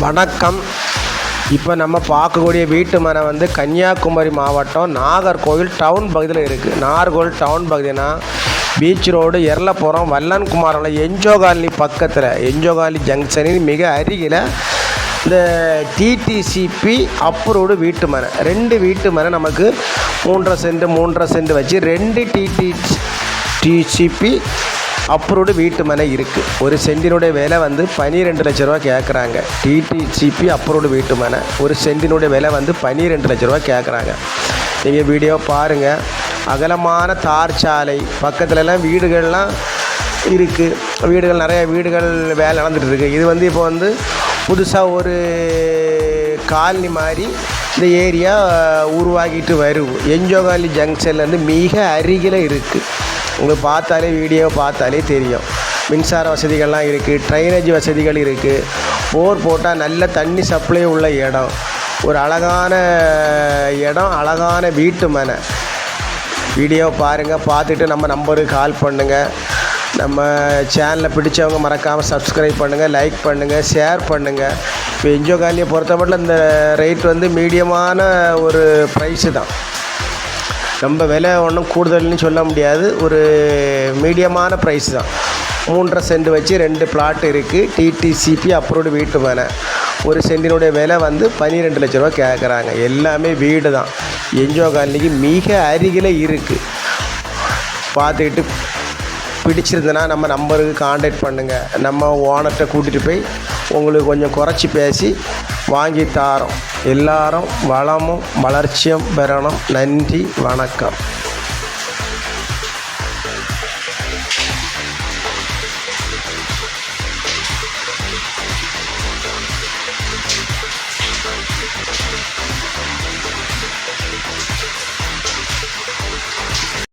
வணக்கம். இப்போ நம்ம பார்க்கக்கூடிய வீட்டு மனை வந்து கன்னியாகுமரி மாவட்டம் நாகர்கோவில் டவுன் பகுதியில் இருக்குது. நாகர்கோவில் டவுன் பகுதினா பீச் ரோடு, எர்லப்புரம், வல்லன்குமாரோட என்ஜோ காலனி பக்கத்தில், என்ஜோ காலனி ஜங்ஷனின் மிக அருகில் இந்த டிடிசிபி அப்ரூவ்டு வீட்டு மனை. 2 வீட்டு மனை நமக்கு 3.5 சென்ட் வச்சு 2 டிசிபி அப்ரூவ்டு வீட்டு மனை இருக்குது. ஒரு சென்டினுடைய விலை வந்து 12 லட்ச ரூபா கேட்குறாங்க. டிடிசிபி அப்ரூவ்டு வீட்டு மனை ஒரு சென்டினுடைய விலை வந்து 12 லட்ச ரூபா கேட்குறாங்க. நீங்கள் வீடியோ பாருங்கள். அகலமான தார் சாலை பக்கத்துலலாம் வீடுகள்லாம் இருக்குது. வீடுகள் நிறைய வீடுகள் வேலை நடந்துகிட்டு இருக்குது. இது வந்து இப்போ வந்து புதுசாக ஒரு காலனி மாதிரி இந்த ஏரியா உருவாக்கிட்டு வருது. என்ஜோ காலனி ஜங்ஷன்லேருந்து மிக அருகில் இருக்குது. உங்களுக்கு பார்த்தாலே வீடியோ பார்த்தாலே தெரியும். மின்சார வசதிகள்லாம் இருக்குது, ட்ரைனேஜ் வசதிகள் இருக்குது, போர் போட்டால் நல்ல தண்ணி சப்ளை உள்ள இடம், ஒரு அழகான இடம், அழகான வீட்டு மனை. வீடியோ பாருங்கள். பார்த்துட்டு நம்ம நம்பருக்கு கால் பண்ணுங்கள். நம்ம சேனலை பிடிச்சவங்க மறக்காமல் சப்ஸ்கிரைப் பண்ணுங்கள், லைக் பண்ணுங்கள், ஷேர் பண்ணுங்கள். இப்போ என்ஜோ காலனியை பொறுத்த மட்டும் இந்த ரேட் வந்து மீடியமான ஒரு ப்ரைஸு தான். ரொம்ப விலை ஒன்றும் கூடுதல்னு சொல்ல முடியாது. ஒரு மீடியமான ப்ரைஸ் தான். 3.5 சென்ட் வச்சு 2 பிளாட் இருக்குது. டிடிசிபி அப்ரூவ்டு வீட்டு மனை. ஒரு சென்டினுடைய விலை வந்து 12 லட்ச ரூபா கேட்குறாங்க. எல்லாமே வீடு தான். என்ஜோ காலனிக்கு மிக அருகில் இருக்குது. பார்த்துக்கிட்டு பிடிச்சிருந்தனா நம்ம நம்பருக்கு கான்டாக்ட் பண்ணுங்கள். நம்ம ஓனர்கிட்ட கூட்டிகிட்டு போய் உங்களுக்கு கொஞ்சம் குறைச்சி பேசி வாங்கி தாரோம். எல்லாரும் வளமும் வளர்ச்சியும் பெறணும். நன்றி, வணக்கம்.